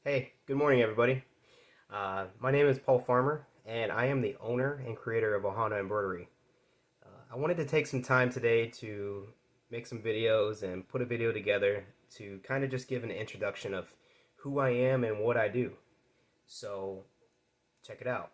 Hey, good morning, everybody. My name is Paul Farmer, and I am the owner and creator of Ohana Embroidery. I wanted to take some time today to make some videos and put a video together to kind of just give an introduction of who I am and what I do. So, check it out.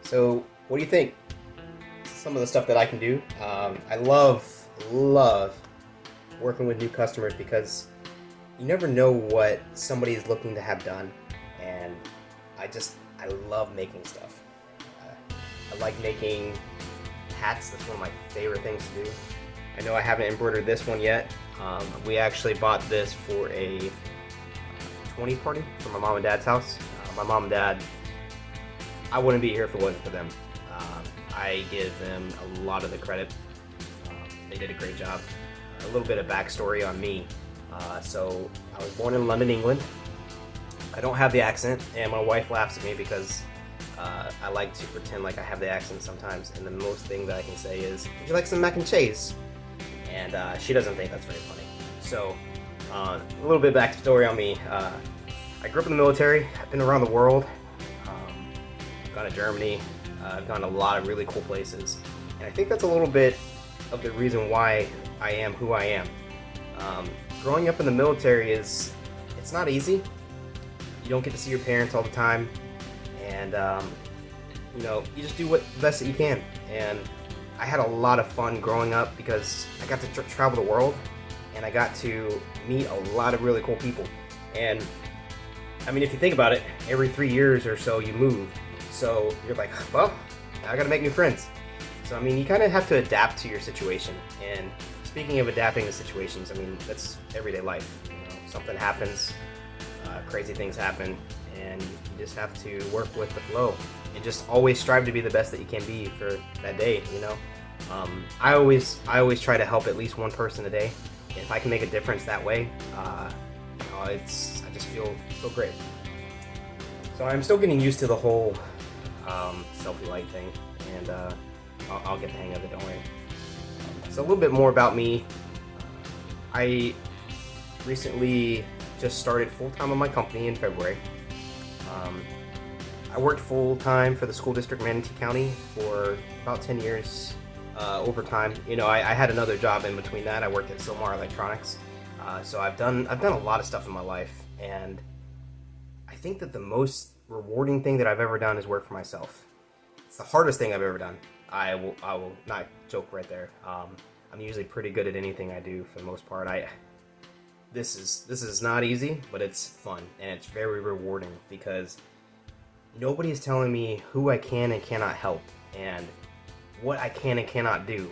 So, what do you think? Some of the stuff that I can do. I love working with new customers because you never know what somebody is looking to have done, and I love making stuff. I like making hats. That's one of my favorite things to do. I know I haven't embroidered this one yet. We actually bought this for a 20 party for my mom and dad's house. My mom and dad, I wouldn't be here if it wasn't for them. I give them a lot of the credit. They did a great job. A little bit of backstory on me. So I was born in London, England. I don't have the accent, and my wife laughs at me because I like to pretend like I have the accent sometimes, and the most thing that I can say is, would you like some mac and cheese? And she doesn't think that's very funny. So a little bit backstory on me. I grew up in the military. I've been around the world. I've gone to Germany. I've gone to a lot of really cool places. And I think that's a little bit of the reason why I am who I am. Growing up in the military it's not easy. You don't get to see your parents all the time. And, you just do the best that you can. And I had a lot of fun growing up because I got to travel the world. And I got to meet a lot of really cool people. And, I mean, if you think about it, every 3 years or so you move. So you're like, well, I gotta make new friends. So I mean, you kind of have to adapt to your situation. And speaking of adapting to situations, I mean, that's everyday life. Something happens, crazy things happen, and you just have to work with the flow and just always strive to be the best that you can be for that day. I always try to help at least one person a day. If I can make a difference that way, I just feel great. So I'm still getting used to the whole selfie light thing, and I'll get the hang of it, don't worry. So a little bit more about me. I recently just started full-time on my company in February. I worked full-time for the school district Manatee County for about 10 years overtime. I had another job in between that. I worked at Silmar Electronics. So I've done a lot of stuff in my life, and I think that the most rewarding thing that I've ever done is work for myself. It's the hardest thing I've ever done. I will not joke right there. I'm usually pretty good at anything I do for the most part. This is not easy, but it's fun and it's very rewarding because nobody is telling me who I can and cannot help and what I can and cannot do.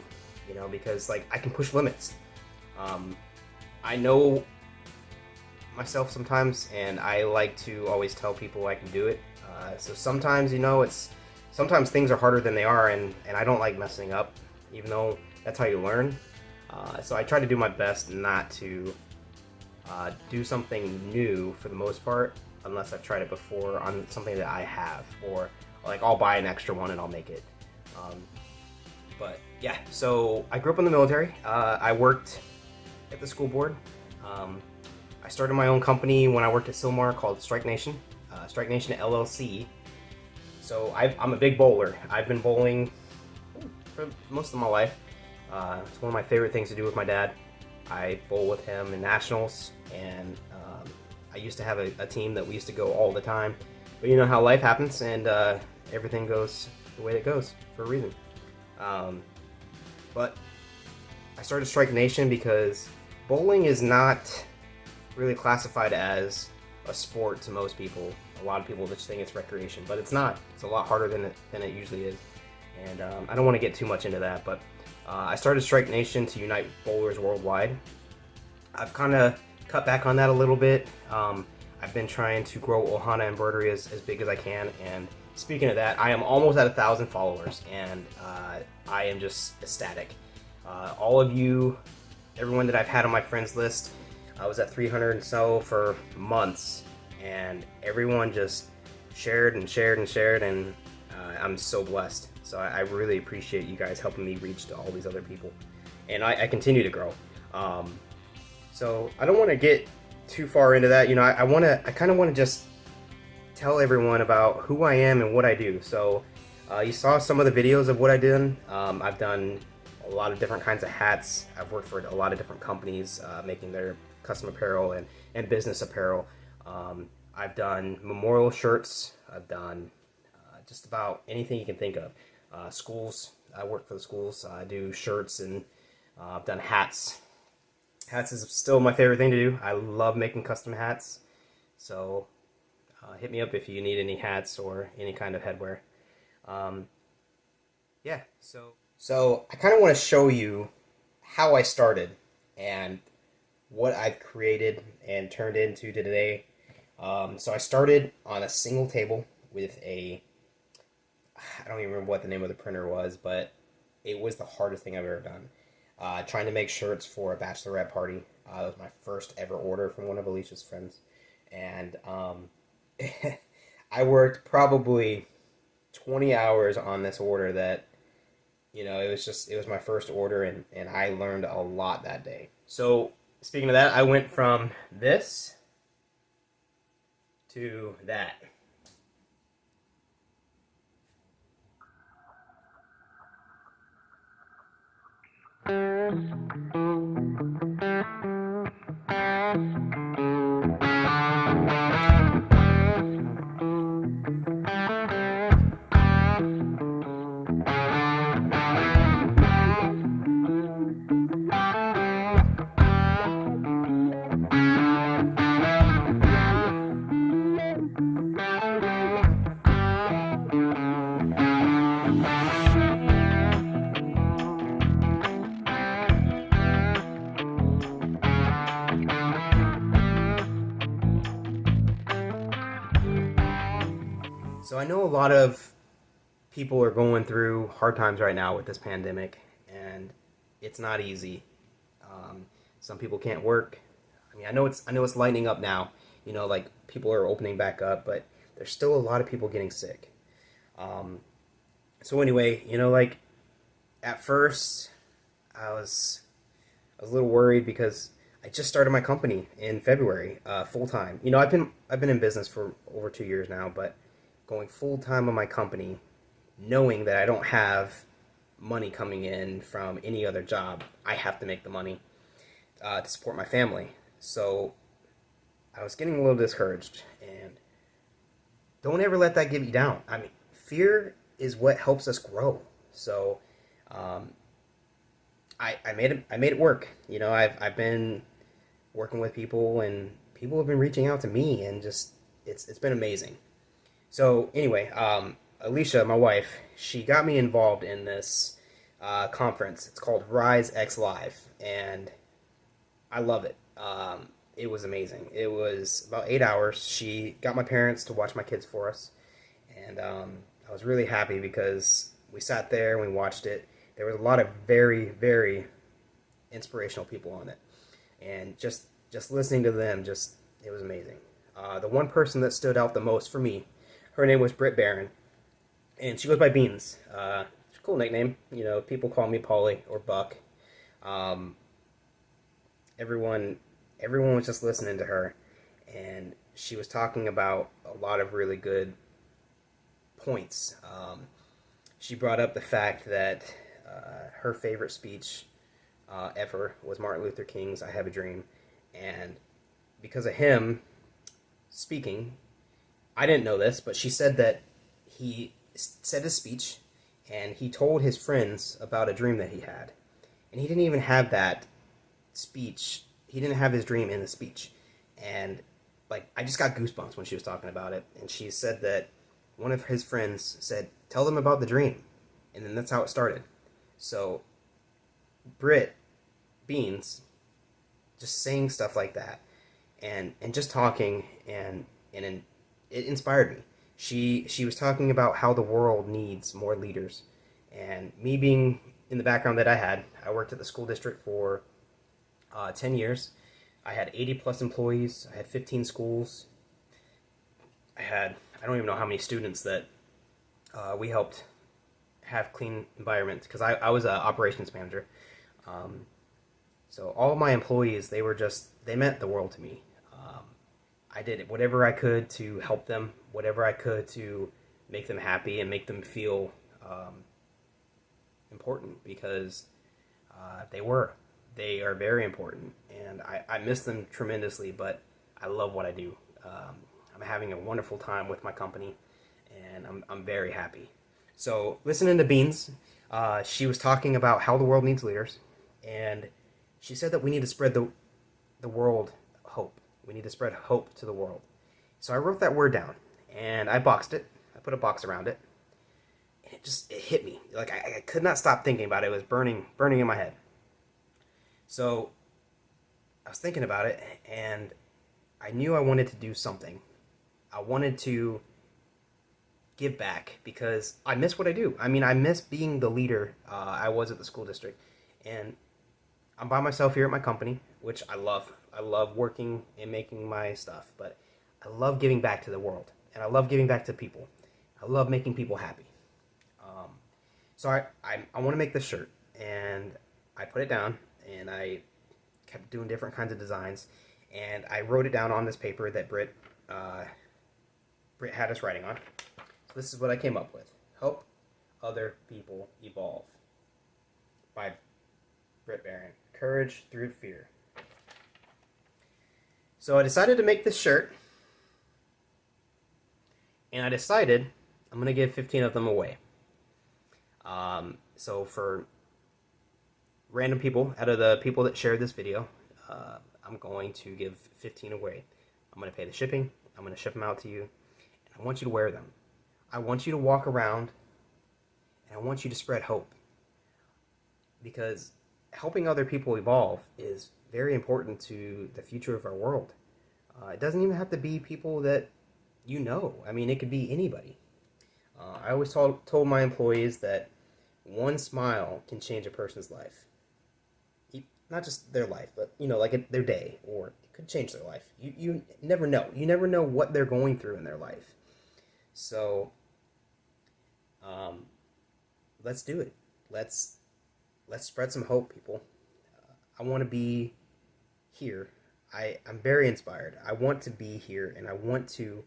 Because I can push limits. I know myself sometimes, and I like to always tell people I can do it. So sometimes, sometimes things are harder than they are, and I don't like messing up, even though that's how you learn. So I try to do my best not to do something new for the most part, unless I've tried it before on something that I have, or I'll buy an extra one and I'll make it. But yeah, so I grew up in the military. I worked at the school board. I started my own company when I worked at Silmar called Strike Nation LLC. So I'm a big bowler. I've been bowling for most of my life. It's one of my favorite things to do with my dad. I bowl with him in nationals, and I used to have a team that we used to go all the time. But you know how life happens, and everything goes the way it goes for a reason. But I started Strike Nation because bowling is not really classified as a sport to most people. A lot of people just think it's recreation, but it's not. It's a lot harder than it usually is. And I don't want to get too much into that, but I started Strike Nation to unite bowlers worldwide. I've kind of cut back on that a little bit. I've been trying to grow Ohana Embroidery as big as I can, and speaking of that, I am almost at 1,000 followers, and I am just ecstatic. All of you, everyone that I've had on my friends list, I was at 300 and so for months, and everyone just shared and shared and shared, and I'm so blessed. So I really appreciate you guys helping me reach to all these other people, and I continue to grow. So I don't want to get too far into that. You know, I kind of want to just tell everyone about who I am and what I do. So you saw some of the videos of what I did. I've done a lot of different kinds of hats. I've worked for a lot of different companies making their custom apparel and business apparel. I've done memorial shirts. I've done just about anything you can think of. Schools, I work for the schools. I do shirts, and I've done hats. Hats is still my favorite thing to do. I love making custom hats. So hit me up if you need any hats or any kind of headwear. Yeah, so I kind of want to show you how I started and what I've created and turned into today. So I started on a single table with I don't even remember what the name of the printer was, but it was the hardest thing I've ever done. Trying to make shirts for a bachelorette party. It was my first ever order from one of Alicia's friends. And I worked probably 20 hours on this order that, you know, it was my first order, and I learned a lot that day. So speaking of that, I went from this to that. So I know a lot of people are going through hard times right now with this pandemic, and it's not easy. Some people can't work. I mean, I know it's lightening up now. You know, like people are opening back up, but there's still a lot of people getting sick. So anyway, you know, like at first I was a little worried because I just started my company in February, full time. You know, I've been in business for over 2 years now, but going full time on my company, knowing that I don't have money coming in from any other job, I have to make the money to support my family. So I was getting a little discouraged, and don't ever let that get you down. I mean, fear is what helps us grow. So I made it work. You know, I've been working with people, and people have been reaching out to me, and just it's been amazing. So anyway, Alicia, my wife, she got me involved in this conference. It's called Rise X Live, and I love it. It was amazing. It was about 8 hours. She got my parents to watch my kids for us, and I was really happy because we sat there and we watched it. There was a lot of very, very inspirational people on it, and just listening to them, it was amazing. The one person that stood out the most for me, her name was Britt Barron, and she goes by Beans. It's a cool nickname. You know, people call me Polly or Buck. Everyone was just listening to her, and she was talking about a lot of really good points. She brought up the fact that Her favorite speech ever was Martin Luther King's "I Have a Dream," and because of him speaking, I didn't know this, but she said that he said his speech and he told his friends about a dream that he had. And he didn't even have that speech. He didn't have his dream in the speech. And like I just got goosebumps when she was talking about it. And she said that one of his friends said, "Tell them about the dream." And then that's how it started. So Britt Beans just saying stuff like that and just talking and it inspired me. She was talking about how the world needs more leaders, and me being in the background that I had, I worked at the school district for 10 years. I had 80 plus employees. I had 15 schools. I don't even know how many students that we helped have clean environments because I was an operations manager. So all of my employees, they meant the world to me. I did whatever I could to help them, whatever I could to make them happy and make them feel important because they are very important, and I miss them tremendously, but I love what I do. I'm having a wonderful time with my company, and I'm very happy. So listening to Beans, she was talking about how the world needs leaders, and she said that we need to spread the world hope. We need to spread hope to the world. So I wrote that word down, and I boxed it. I put a box around it, and it hit me. Like I could not stop thinking about it. It was burning in my head. So I was thinking about it, and I knew I wanted to do something. I wanted to give back because I miss what I do. I mean, I miss being the leader I was at the school district, and I'm by myself here at my company, which I love. I love working and making my stuff, but I love giving back to the world, and I love giving back to people. I love making people happy. So I want to make this shirt, and I put it down, and I kept doing different kinds of designs, and I wrote it down on this paper that Britt had us writing on. So this is what I came up with: "Help other people evolve" by Britt Barron. Courage through fear. So I decided to make this shirt, and I decided I'm going to give 15 of them away. So for random people, out of the people that shared this video, I'm going to give 15 away. I'm going to pay the shipping. I'm going to ship them out to you, and I want you to wear them. I want you to walk around, and I want you to spread hope, because helping other people evolve is very important to the future of our world. It doesn't even have to be people that you know. I mean, it could be anybody. I always told my employees that one smile can change a person's life. Not just their life, but like their day, or it could change their life. You never know. You never know what they're going through in their life. So, let's do it. Let's spread some hope, people. I want to be here. I'm very inspired. I want to be here, and I want to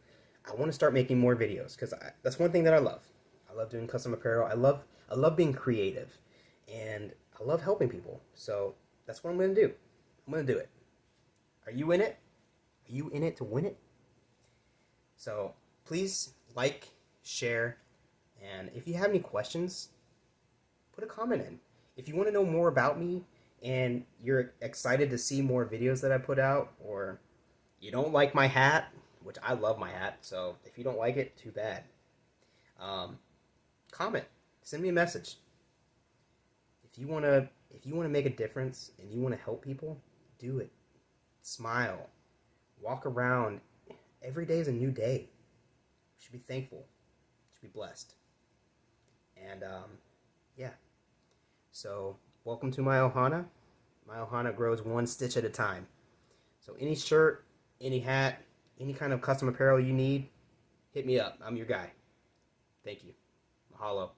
start making more videos because that's one thing that I love. I love doing custom apparel. I love being creative, and I love helping people. So that's what I'm going to do. I'm going to do it. Are you in it? Are you in it to win it? So please like, share, and if you have any questions, put a comment in. If you want to know more about me and you're excited to see more videos that I put out, or you don't like my hat, which I love my hat, so if you don't like it, too bad. Comment. Send me a message. If you want to make a difference and you want to help people, do it. Smile. Walk around. Every day is a new day. You should be thankful. You should be blessed. And yeah. So, welcome to my Ohana. My Ohana grows one stitch at a time. So any shirt, any hat, any kind of custom apparel you need, hit me up. I'm your guy. Thank you. Mahalo.